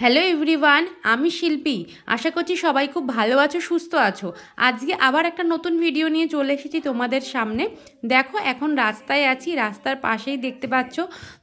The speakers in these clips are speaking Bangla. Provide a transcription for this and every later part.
হ্যালো এভরিওয়ান, আমি শিল্পী। আশা করছি সবাই খুব ভালো আছো, সুস্থ আছো। আজকে আবার একটা নতুন ভিডিও নিয়ে চলে এসেছি তোমাদের সামনে। দেখো, এখন রাস্তায় আছি, রাস্তার পাশেই দেখতে পাচ্ছ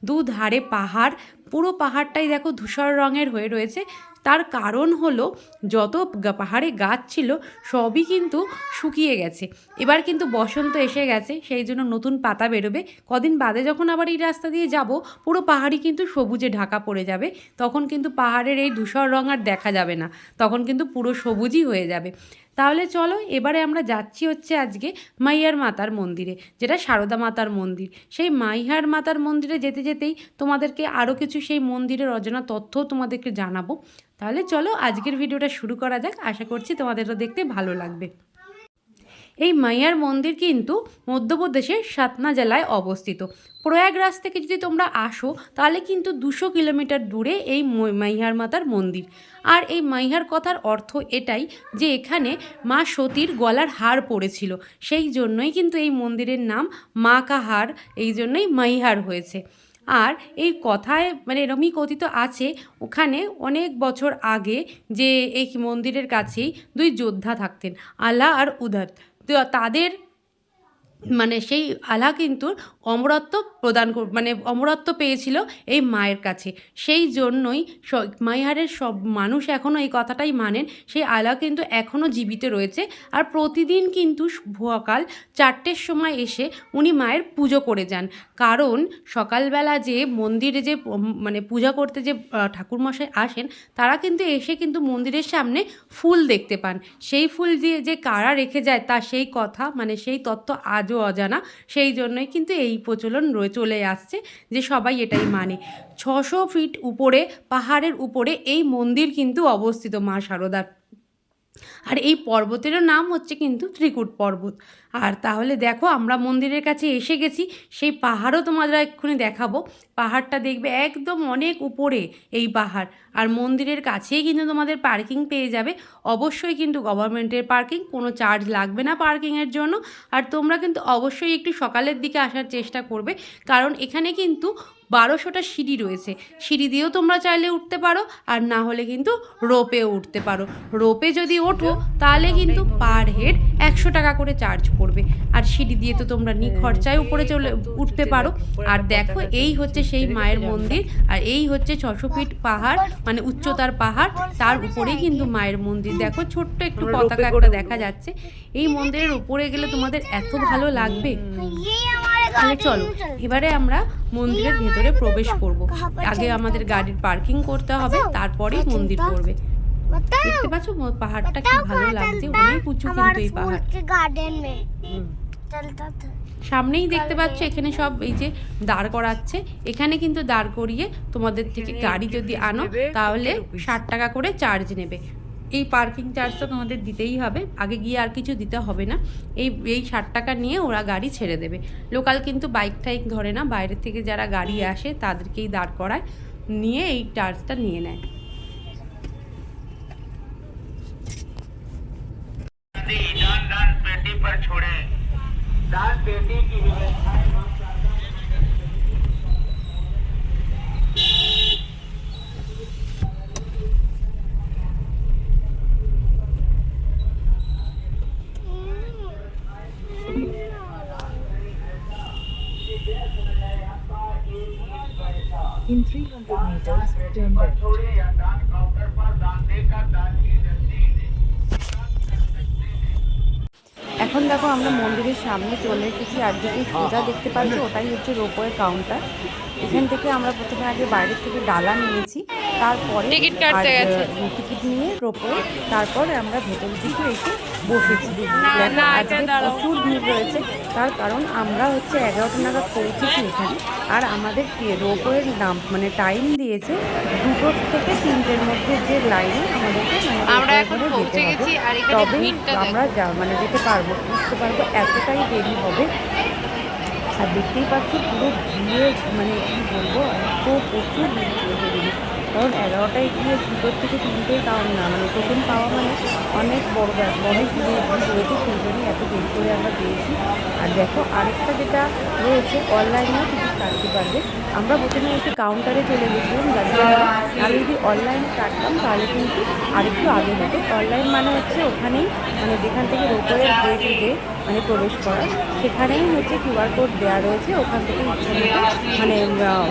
দুধারে পাহাড়। পুরো পাহাড়টাই দেখো ধূসর রঙের হয়ে রয়েছে। তার কারণ হলো যত পাহাড়ে গাছ ছিল সবই কিন্তু শুকিয়ে গেছে। এবার কিন্তু বসন্ত এসে গেছে, সেই জন্য নতুন পাতা বেরোবে। কদিন বাদে যখন আবার এই রাস্তা দিয়ে যাব, পুরো পাহাড়ই কিন্তু সবুজে ঢাকা পড়ে যাবে। তখন কিন্তু পাহাড়ের এই ধূসর রং আর দেখা যাবে না, তখন কিন্তু পুরো সবুজই হয়ে যাবে। তাহলে চলো, এবারে আমরা যাচ্ছি হচ্ছে আজকে মাইয়ার মাতার মন্দিরে, যেটা সারদা মাতার মন্দির। সেই মাইহার মাতার মন্দিরে যেতে যেতেই তোমাদেরকে আরও কিছু সেই মন্দিরের অজানা তথ্যও তোমাদেরকে জানাবো। তাহলে চলো আজকের ভিডিওটা শুরু করা যাক। আশা করছি তোমাদেরও দেখতে ভালো লাগবে। এই মাইয়ার মন্দির কিন্তু মধ্যপ্রদেশের সাতনা জেলায় অবস্থিত। প্রয়াগরাজ থেকে যদি তোমরা আসো তাহলে কিন্তু 200 কিলোমিটার দূরে এই মাইহার মাতার মন্দির। আর এই মাইহার কথার অর্থ এটাই যে এখানে মা সতীর গলার হার পড়েছিল, সেই জন্যই কিন্তু এই মন্দিরের নাম মা কা হার, এই জন্যই মাইহার হয়েছে। আর এই কথায় মানে এরমই কথিত আছে, ওখানে অনেক বছর আগে যে এই মন্দিরের কাছেই দুই যোদ্ধা থাকতেন, আলা আর উদর। তো তাদের মানে সেই আলা কিন্তু অমরত্ব প্রদান মানে অমরত্ব পেয়েছিল এই মায়ের কাছে। সেই জন্যই মাইহারের সব মানুষ এখনও এই কথাটাই মানেন, সেই আলা কিন্তু এখনও জীবিত রয়েছে। আর প্রতিদিন কিন্তু সকাল 4টের সময় এসে উনি মায়ের পুজো করে যান। কারণ সকালবেলা যে মন্দিরে যে মানে পূজা করতে যে ঠাকুরমশাই আসেন, তারা কিন্তু এসে কিন্তু মন্দিরের সামনে ফুল দেখতে পান। সেই ফুল দিয়ে যে কারা রেখে যায় তা সেই কথা মানে সেই তত্ত্ব আজও অজানা। সেই জন্যই কিন্তু এই প্রচলন চলে আসছে যে সবাই এটাই মানে। 600 ফিট উপরে পাহাড়ের উপরে এই মন্দির কিন্তু অবস্থিত মা শারদার। আর এই পর্বতেরও নাম হচ্ছে কিন্তু ত্রিকুট পর্বত। আর তাহলে দেখো, আমরা মন্দিরের কাছে এসে গেছি। সেই পাহাড়ও তোমাদের এক্ষুনি দেখাবো। পাহাড়টা দেখবে একদম অনেক উপরে এই পাহাড়। আর মন্দিরের কাছেই কিন্তু তোমাদের পার্কিং পেয়ে যাবে। অবশ্যই কিন্তু গভর্নমেন্টের পার্কিং, কোনো চার্জ লাগবে না পার্কিংয়ের জন্য। আর তোমরা কিন্তু অবশ্যই একটু সকালের দিকে আসার চেষ্টা করবে, কারণ এখানে কিন্তু 1200টা সিঁড়ি রয়েছে। সিঁড়ি দিয়েও তোমরা চাইলে উঠতে পারো, আর না হলে কিন্তু রোপেও উঠতে পারো। রোপে যদি ওঠো তাহলে কিন্তু পার হেড 100 টাকা করে চার্জ পড়বে। আর সিঁড়ি দিয়ে তো তোমরা নিখরচায় উপরে উঠতে পারো। আর দেখো, এই হচ্ছে সেই মায়ের মন্দির। আর এই হচ্ছে 600 ফিট পাহাড়, মানে উচ্চতার পাহাড়, তার উপরেই কিন্তু মায়ের মন্দির। দেখো, ছোট্ট একটু পতাকা একটা দেখা যাচ্ছে। এই মন্দিরের উপরে গেলে তোমাদের এত ভালো লাগবে। তাহলে চলো, এবারে আমরা মন্দিরের ভেতরে প্রবেশ করব। আগে আমাদের গাড়ির পার্কিং করতে হবে, তারপরেই মন্দির পড়বে। দেখতে পাচ্ছ পাহাড়টা কি ভালো লাগছে, অনেক উঁচু কিন্তু এই পাহাড়। সামনেই দেখতে পাচ্ছ এখানে সব এই যে দাঁড় করাচ্ছে। এখানে কিন্তু দাঁড় করিয়ে তোমাদের থেকে গাড়ি যদি আনো তাহলে 60 টাকা করে চার্জ নেবে। এই পার্কিং চার্জটা তোমাদের দিতেই হবে, আগে গিয়ে আর কিছু দিতে হবে না। এই 60 টাকা নিয়ে ওরা গাড়ি ছেড়ে দেবে। লোকাল কিন্তু বাইক টাইক ধরে না, বাইরের থেকে যারা গাড়ি আসে তাদেরকেই দাঁড় করায়, নিয়ে এই চার্জটা নিয়ে নেয়। In 300 meters, turn left. এখন দেখো, আমরা মন্দিরের সামনে চলে এসেছি। আর যেটি সোজা দেখতে পাচ্ছি ওটাই হচ্ছে রোপওয়ে কাউন্টার। এখান থেকে আমরা প্রথমে আগে বাইরের থেকে ডালা নিয়েছি, তারপরে টিকিট নিয়ে রোপওয়ে, তারপরে আমরা ভেতরের দিকে এসে বসেছি। আজকে প্রচুর ভিড় রয়েছে, তার কারণ আমরা হচ্ছে 11টা নাগাদ পৌঁছেছি এখানে। আর আমাদের রোপওয়ের নাম মানে টাইম দিয়েছে 2টো থেকে 3টের মধ্যে, যে লাইনে আমাদেরকে আমরা এখন পৌঁছে গেছি। আর তবে আমরা মানে যেতে পারবো, উঠতে পারবো, এতটাই দেরি হবে। আর দেখতেই পাচ্ছি পুরো ভিড়ে মানে কী বলবো, এত প্রচুর ভিড়। কারণ 11টায় গিয়ে ভিতর থেকে 3টেই কাউন্ট না, মানে টোকেন পাওয়া মানে অনেক বড় অনেক রয়েছে, সেই জন্যই এত দেরি করে আমরা পেয়েছি। আর দেখো আরেকটা যেটা রয়েছে, অনলাইনেও টিকিট কাটতে পারবে। আমরা প্রথমে এসে কাউন্টারে চলে গেছিলাম, যার জন্য আমি যদি অনলাইনে কাটতাম তাহলে কিন্তু আরেকটু আগে হতো। অনলাইন মানে হচ্ছে ওখানেই, মানে যেখান থেকে রোপওয়ের গেট যে মানে প্রবেশ করা, সেখানেই হচ্ছে কিউআর কোড দেওয়া রয়েছে, ওখান থেকে ইচ্ছে মতো মানে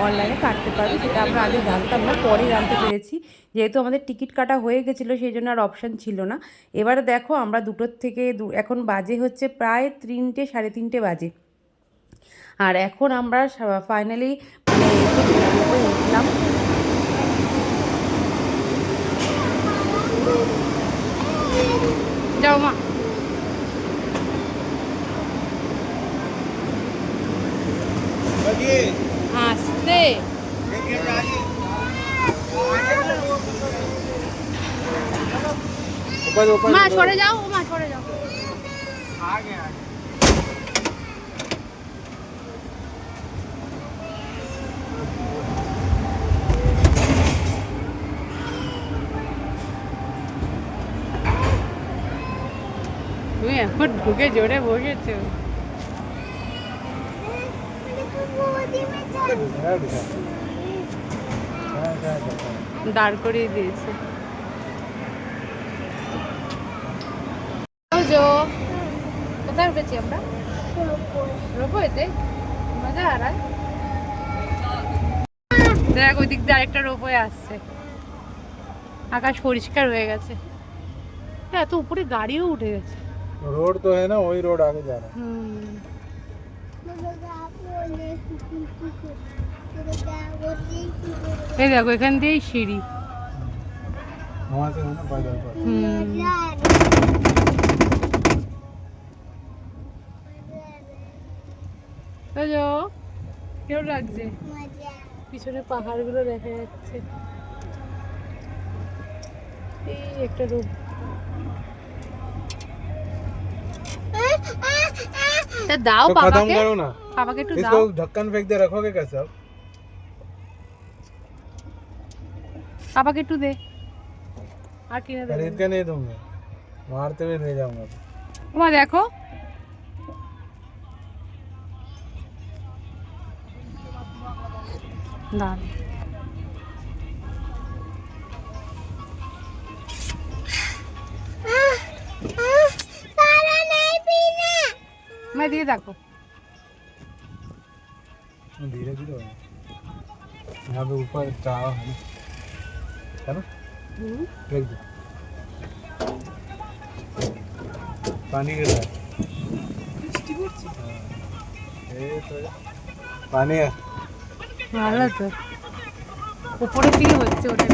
অনলাইনে কাটতে পারবে। সেটা আমরা আগে জানতাম না, পরে জানতে পেরেছি। যেহেতু আমাদের টিকিট কাটা হয়ে গেছিলো সেই জন্য আর অপশান ছিল না। এবারে দেখো আমরা 2টোর থেকে এখন বাজে হচ্ছে প্রায় 3টে 3:30 বাজে। আর এখন আমরা ফাইনালি মানে উঠলাম। যাও মা, আসতে মা সরে যাও, মা সরে যাও। তুমি এখন ঢুকে জোরে বসেছো। দাঁড় করিয়ে দিয়েছে। কোথায় উঠেছি আমরা? রোপওয়েতে। মজা আর দেখ ওই দিক দিয়ে আরেকটা রোপওয়ে আসছে। আকাশ পরিষ্কার হয়ে গেছে, এত উপরে গাড়িও উঠে গেছে। रोड तो है ना, वही रोड आगे जा रहा है। এই দেখো এখান দিয়েই সিঁড়ি। वहाँ से है ना पैदल पर। কেউ লাগছে, পিছনে পাহাড়গুলো দেখা যাচ্ছে। এই একটা রূপ দাও तो खत्म करो ना, বাবাকে একটু इसको দাও। ढक्कन फेंक दे, रखोगे कैसे अब? বাবাকে একটু দে। আর কিনে দে। खरीद के नहीं दूंगा, मारते हुए ले जाऊंगा। ওমা দেখো দাঁড়। मैं দিয়ে দেখো धीरे धीरे हो, यहाँ पे ऊपर चाव है ना, फेंक दो। पानी गिर रहा है, तो पानी है। ভালো তো, উপরের দিকে হচ্ছে ওটা,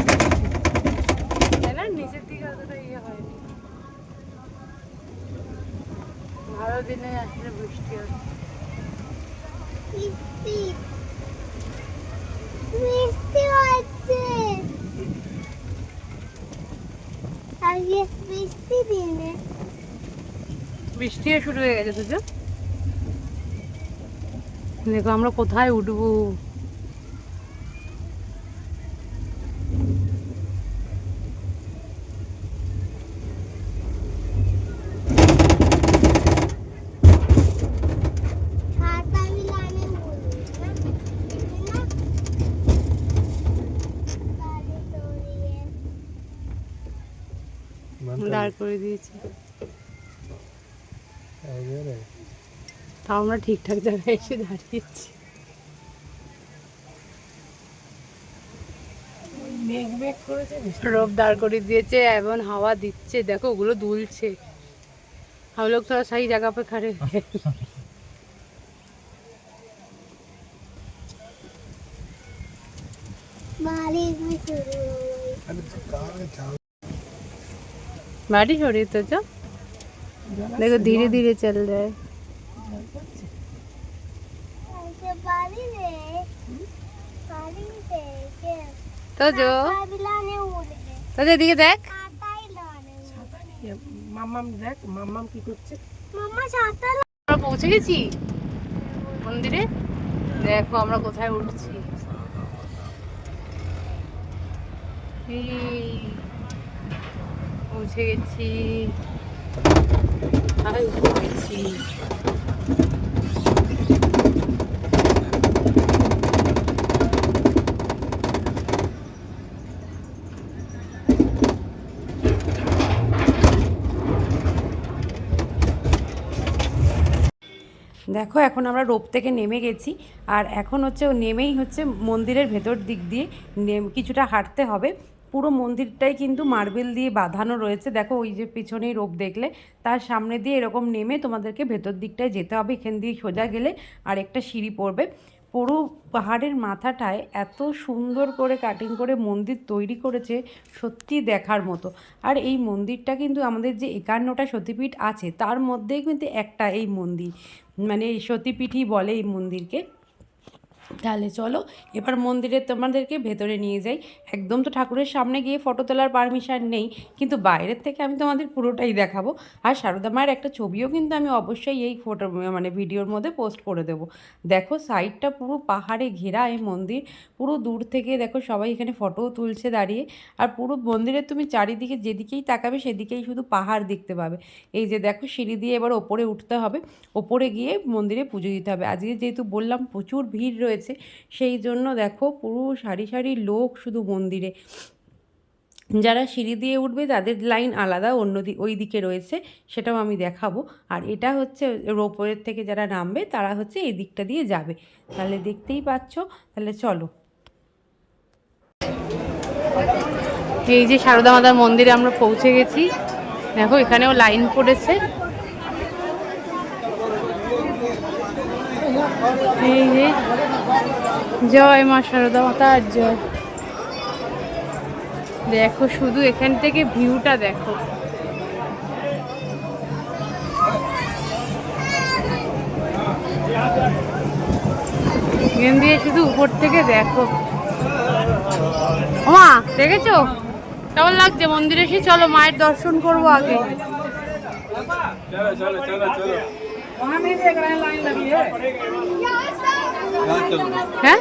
তাই না? নিচের দিকে অতটা ইয়ে হয়নি। ভালো দিনে আসলে বৃষ্টি হচ্ছে। বৃষ্টিও শুরু হয়ে গেছে তো। দেখো আমরা কোথায় উঠবো। দাঁড় করে দিয়েছি, তাও আমরা ঠিকঠাক জায়গায় এসে দাঁড়িয়েছি। রোপ দাঁড় করে দিয়েছে, এমন হাওয়া দিচ্ছে, দেখো ওগুলো দুলছে। हम लोग थोड़ा सही जगह पे खड़े हैं। बारिश हो रही तो जो देखो धीरे धीरे चल रहा है। तो जो দিকে দেখ, মাম্মাম দেখ, মাম্মাম কি করছে। আমরা পৌঁছে গেছি মন্দিরে। দেখো আমরা কোথায় উঠছি। এই পৌঁছে গেছি, উঠে গেছি। দেখো এখন আমরা রোপ থেকে নেমে গেছি, আর এখন হচ্ছে নেমেই হচ্ছে মন্দিরের ভেতর দিক দিয়ে কিছুটা হাঁটতে হবে। পুরো মন্দিরটাই কিন্তু মার্বেল দিয়ে বাঁধানো রয়েছে। দেখো ওই যে পিছনেই রোপ দেখলে, তার সামনে দিয়ে এরকম নেমে তোমাদেরকে ভেতর দিকটায় যেতে হবে। এখান দিয়ে সোজা গেলে আর একটা সিঁড়ি পড়বে। পুরো পাহাড়ের মাথাটায় এত সুন্দর করে কাটিং করে মন্দির তৈরি করেছে, সত্যি দেখার মতো। আর এই মন্দিরটা কিন্তু আমাদের যে 51টা সতীপীঠ আছে তার মধ্যেই কিন্তু একটা এই মন্দির, মানে এই সতীপীঠই বলে এই মন্দিরকে। তাহলে চলো এবার মন্দিরে তোমাদেরকে ভেতরে নিয়ে যাই। একদম তো ঠাকুরের সামনে গিয়ে ফটো তোলার পারমিশন নেই, কিন্তু বাইরের থেকে আমি তোমাদের পুরোটাই দেখাবো। আর সারদা মায়ের একটা ছবিও কিন্তু আমি অবশ্যই এই ফটো মানে ভিডিওর মধ্যে পোস্ট করে দেবো। দেখো সাইডটা পুরো পাহাড়ে ঘেরা এই মন্দির, পুরো দূর থেকে দেখো সবাই এখানে ফটোও তুলছে দাঁড়িয়ে। আর পুরো মন্দিরের তুমি চারিদিকে যেদিকেই তাকাবে সেদিকেই শুধু পাহাড় দেখতে পাবে। এই যে দেখো সিঁড়ি দিয়ে এবার ওপরে উঠতে হবে, ওপরে গিয়ে মন্দিরে পুজো দিতে হবে। আজকে যেহেতু বললাম প্রচুর ভিড় রয়েছে, সেই জন্য দেখো পুরো সারি সারি লোক শুধু মন্দিরে। যারা সিঁড়ি দিয়ে উঠবে তাদের লাইন আলাদা, ওই দিকে রয়েছে, সেটাও আমি দেখাবো। আর এটা হচ্ছে রোপওয়ের থেকে যারা নামবে তারা হচ্ছে এই দিকটা দিয়ে যাবে। তাহলে দেখতেই পাচ্ছ। তাহলে চলো, এই যে সারদা মাতার মন্দিরে আমরা পৌঁছে গেছি। দেখো এখানেও লাইন পড়েছে। এই যে জয় মা সারদা মাতার জয়। দেখো শুধু এখান থেকে ভিউটা দেখো। এখান দিয়ে শুধু উপর থেকে দেখো। ওমা দেখেছো কেমন লাগছে মন্দিরে এসে? চলো মায়ের দর্শন করবো আগে। হ্যাঁ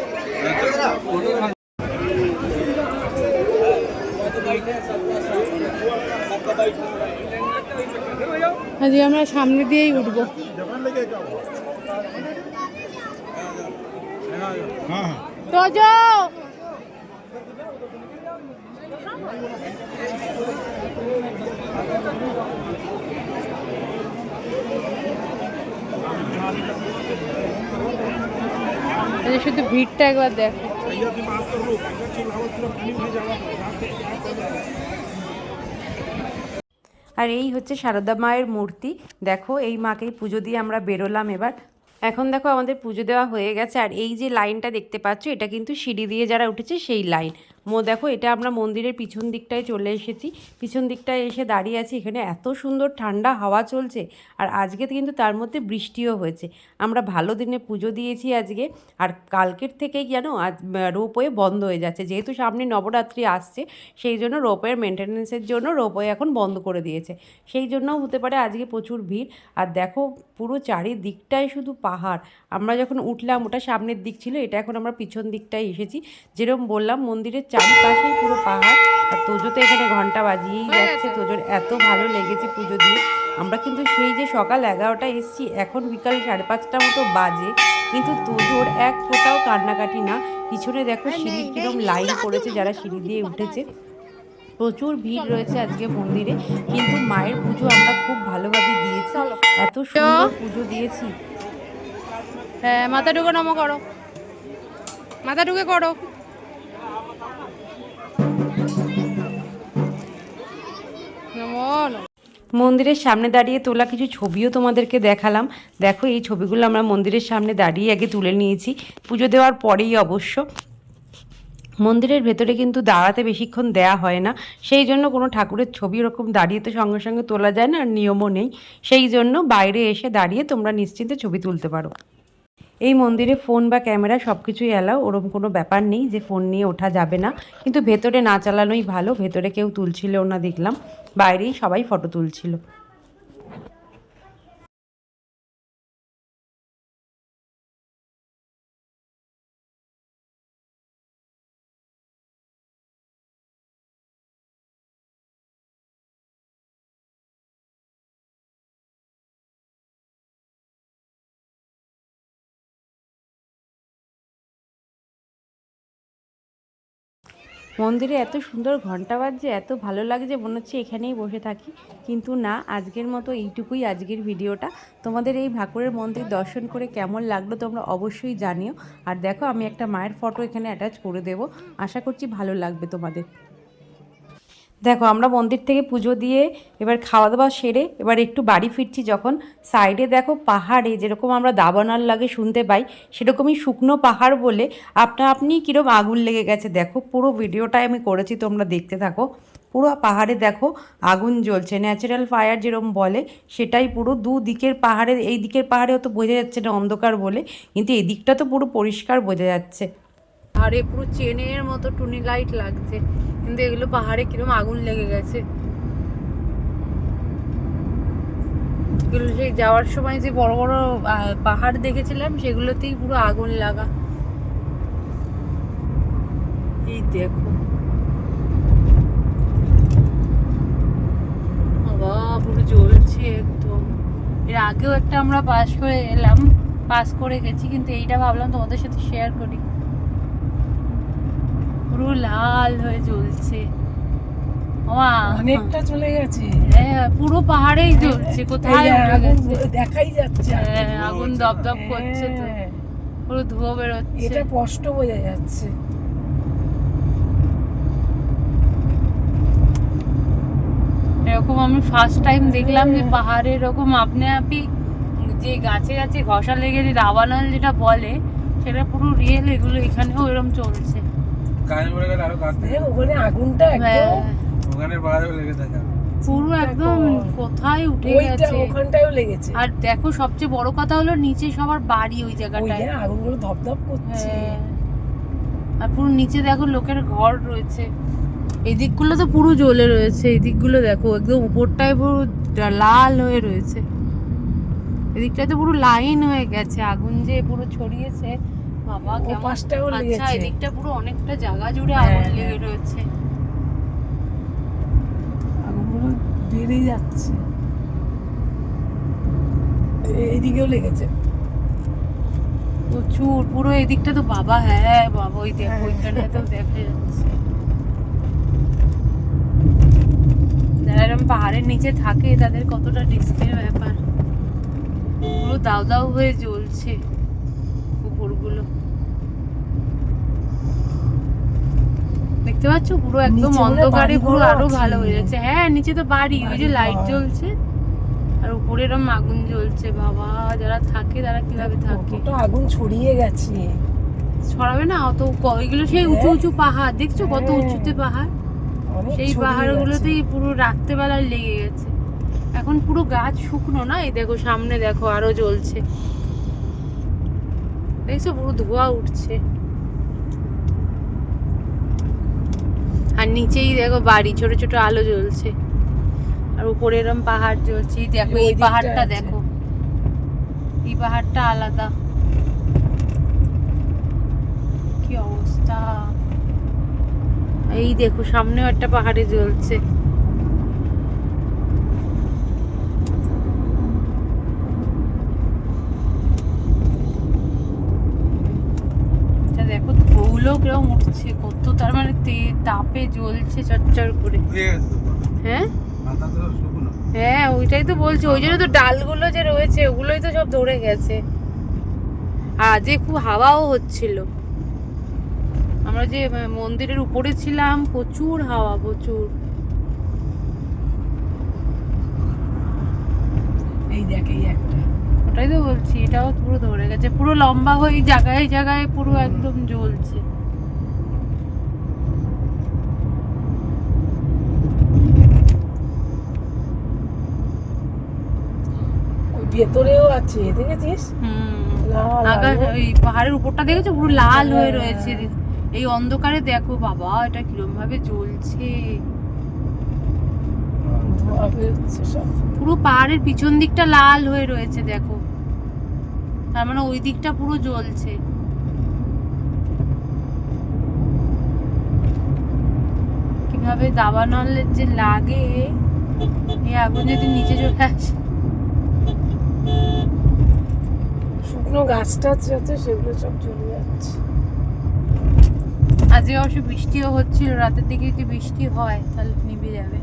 আজকে আমরা সামনে দিয়েই উঠবো। তো যাও শুধু ভিড়টা একবার দেখো। আর এই হচ্ছে সারদা মায়ের মূর্তি। দেখো এই মাকেই পুজো দিয়ে আমরা বেরোলাম এবার। এখন দেখো আমাদের পুজো দেওয়া হয়ে গেছে। আর এই যে লাইনটা দেখতে পাচ্ছ এটা কিন্তু সিঁড়ি দিয়ে যারা উঠেছে সেই লাইন। দেখো এটা আমরা মন্দিরের পিছন দিকটায় চলে এসেছি। পিছন দিকটায় এসে দাঁড়িয়ে আছি। এখানে এত সুন্দর ঠান্ডা হাওয়া চলছে। আর আজকে কিন্তু তার মধ্যে বৃষ্টিও হয়েছে। আমরা ভালো দিনে পুজো দিয়েছি আজকে। আর কালকের থেকেই যেন আজ রোপওয়ে বন্ধ হয়ে যাচ্ছে, যেহেতু সামনে নবরাত্রি আসছে সেই জন্য রোপওয়ের মেনটেন্যান্সের জন্য রোপওয়ে এখন বন্ধ করে দিয়েছে। সেই জন্যও হতে পারে আজকে প্রচুর ভিড়। আর দেখো পুরো চারিদিকটাই শুধু পাহাড়। আমরা যখন উঠলাম ওটা সামনের দিক ছিল, এটা এখন আমরা পিছন দিকটায় এসেছি। যেরকম বললাম মন্দিরের চারিপাশেই পুরো পাহাড়। আর তোজো তো এখানে ঘন্টা বাজিয়েই যাচ্ছে। তোজোর এত ভালো লেগেছে পুজো দিয়ে। আমরা কিন্তু সেই যে সকাল 11টায় এসেছি, এখন বিকাল 5:30 মতো বাজে, কিন্তু তোজোর এক ফোঁটাও কান্নাকাটি না। পিছনে দেখো সিঁড়ির কিরম লাইন পড়েছে যারা সিঁড়ি দিয়ে উঠেছে। প্রচুর ভিড় রয়েছে আজকে মন্দিরে, কিন্তু মায়ের পুজো আমরা খুব ভালোভাবে দিয়েছি। এত সুন্দর পুজো দিয়েছি। হ্যাঁ মাথা ঢুকে নম করো, মাথা ঢুকে করো। মন্দিরের সামনে দাঁড়িয়ে তোলা কিছু ছবিও তোমাদেরকে দেখালাম। দেখো এই ছবিগুলো আমরা মন্দিরের সামনে দাঁড়িয়ে আগে তুলে নিয়েছি, পুজো দেওয়ার পরেই অবশ্য। মন্দিরের ভেতরে কিন্তু দাঁড়াতে বেশিক্ষণ দেয়া হয় না, সেই জন্য কোনো ঠাকুরের ছবি ওরকম দাঁড়িয়ে তো সঙ্গে সঙ্গে তোলা যায় না, আর নিয়মও নেই। সেই জন্য বাইরে এসে দাঁড়িয়ে তোমরা নিশ্চিন্তে ছবি তুলতে পারো। এই মন্দিরে ফোন বা ক্যামেরা সব কিছুই অ্যালাউ, ওরকম কোনো ব্যাপার নেই যে ফোন নিয়ে ওঠা যাবে না। কিন্তু ভেতরে না চালানোই ভালো। ভেতরে কেউ তুলছিল না দেখলাম, বাইরেই সবাই ফটো তুলছিল। মন্দিরে এত সুন্দর ঘন্টা বাজছে, এত ভালো লাগছে, মনে হচ্ছে এখানেই বসে থাকি। কিন্তু না, আজকের মতো এইটুকুই আজকের ভিডিওটা। তোমাদের এই ভাকুরের মন্দির দর্শন করে কেমন লাগলো তোমরা অবশ্যই জানিও। আর দেখো, আমি একটা মায়ের ফটো এখানে অ্যাটাচ করে দেবো, আশা করছি ভালো লাগবে তোমাদের। দেখো, আমরা মন্দির থেকে পুজো দিয়ে এবার খাওয়া দাওয়া সেরে এবার একটু বাড়ি ফিরছি, যখন সাইডে দেখো পাহাড়ে যেরকম আমরা দাবানল লাগে শুনতে পাই, সেরকমই শুকনো পাহাড় বলে আপনা আপনি কীরকম আগুন লেগে গেছে। দেখো, পুরো ভিডিওটাই আমি করেছি, তোমরা দেখতে থাকো। পুরো পাহাড়ে দেখো আগুন জ্বলছে, ন্যাচারাল ফায়ার যেরকম বলে সেটাই। পুরো দুদিকের পাহাড়ে, এই দিকের পাহাড়েও তো বোঝা যাচ্ছে না অন্ধকার বলে, কিন্তু এই দিকটা তো পুরো পরিষ্কার বোঝা যাচ্ছে। পাহাড়ে পুরো চেনের মতো টুনি লাইট লাগছে, কিন্তু এগুলো পাহাড়ে কিরকম আগুন লেগে গেছে। এগুলো সেই যাওয়ার সময় যে বড় বড় পাহাড় দেখেছিলাম সেগুলোতেই পুরো আগুন লাগা। এই দেখো বাবা, পুরো জ্বলছে একদম। এর আগেও একটা আমরা পাস করে গেছি, কিন্তু এইটা ভাবলাম তোমাদের সাথে শেয়ার করি। পুরো লাল হয়ে জ্বলছে, অনেকটা চলে গেছে। হ্যাঁ, পুরো পাহাড়েই জ্বলছে, কোথায় উঠে গেছে দেখাই যাচ্ছে। হ্যাঁ, আগুন দপদপ করছে তো, পুরো ধোঁয়া বেরোচ্ছে। এটা স্পষ্ট বোঝা যাচ্ছে। এরকম আমি ফার্স্ট টাইম দেখলাম যে পাহাড়ে এরকম আপনি আপনি যে গাছে গাছে ঘষা লেগে যে দাবানল যেটা বলে, সেটা পুরো রিয়েল। এগুলো এখানেও এরকম চলছে। ওখানে আগুনটা একদম ওখানে পাহাড়ে লেগে থাকে, পুরো একদম কোথায় উঠে গেছে, ওখানটায়ও লেগেছে। আর দেখো, সবচেয়ে বড় কথা হলো নিচে সবার বাড়ি ওই জায়গাটায়, আগুনগুলো ধপধপ করছে। আর পুরো নিচে দেখো লোকের ঘর রয়েছে। এই দিকগুলো তো পুরো জ্বলে রয়েছে, এই দিকগুলো দেখো একদম উপরটায় পুরো লাল হয়ে রয়েছে। এদিকটায় তো পুরো লাইন হয়ে গেছে আগুন, যে পুরো ছড়িয়েছে বাবা। আচ্ছা, এদিকটা পুরো অনেকটা জায়গা জুড়ে আগুন লেগে রয়েছে, আগুনগুলো বেড়ে যাচ্ছে। এইদিকেও লেগেছে প্রচুর, পুরো এদিকটা তো বাবা। হ্যাঁ বাবা, ওই দেখো ওইখানে তো দেখা যাচ্ছে। যারা এরকম পাহাড়ের নিচে থাকে তাদের কতটা রিস্কের ব্যাপার। পুরো দাউ দাউ হয়ে জ্বলছে উপরগুলো, দেখতে পাচ্ছ? পুরো একদম অন্ধকারে পুরো আরো ভালো হয়ে যাচ্ছে। হ্যাঁ, নিচে তো বাড়ি, ওই যে লাইট জ্বলছে, আর উপরে এরকম আগুন জ্বলছে। বাবা, যারা থাকে তারা কিভাবে থাকে? আগুন ছড়িয়ে গেছে। ছড়াবে না অত, এগুলো সেই উঁচু উঁচু পাহাড়, দেখছো কত উঁচুতে পাহাড়? সেই পাহাড়গুলোতেই পুরো রাত্রেবেলায় লেগে গেছে। এখন পুরো গাছ শুকনো না, এই দেখো সামনে দেখো আরো জ্বলছে, দেখছো পুরো ধোঁয়া উঠছে। আর নিচেই দেখো বাড়ি, ছোট ছোট আলো জ্বলছে, আর উপরে এরকম পাহাড় জ্বলছে। দেখো এই পাহাড়টা দেখো, এই পাহাড়টা আলাদা, কি অবস্থা। এই দেখো সামনেও একটা পাহাড়ে জ্বলছে। দেখো ধুলো কিরকম উঠছে, কত তার মানে তাপে জ্বলছে চচ্চর করে। হ্যাঁ হ্যাঁ, ওইটাই তো বলছি, ওই জন্য তো ডালগুলো যে রয়েছে ওগুলোই তো সব ধরে গেছে। আর যে খুব হাওয়াও হচ্ছিল, আমরা যে মন্দিরের উপরে ছিলাম, প্রচুর হাওয়া, প্রচুর। এই দেখ, এই একটা, ওটাই তো বলছি, এটাও পুরো ধরে গেছে, পুরো লম্বা হয়ে জায়গায় জায়গায় পুরো একদম জ্বলছে। ওই ভেতরেও আছে, দেখেছিস? ওই পাহাড়ের উপরটা দেখেছো, পুরো লাল হয়ে রয়েছে। এই অন্ধকারে দেখো বাবা, এটা কিরম ভাবে জ্বলছে, পুরো পাহাড়ের পিছন দিকটা লাল হয়ে রয়েছে দেখো, তার মানে ওই দিকটা পুরো জ্বলছে। কিভাবে দাবানলের যে লাগে, এই আগুন যদি নিচে চলে আসে। শুকনো গাছ টাছ আছে, সেগুলো সব জ্বলে যাচ্ছে। আজকে অবশ্য বৃষ্টিও হচ্ছিল, রাতের দিকে যদি বৃষ্টি হয় তাহলে নিভে যাবে।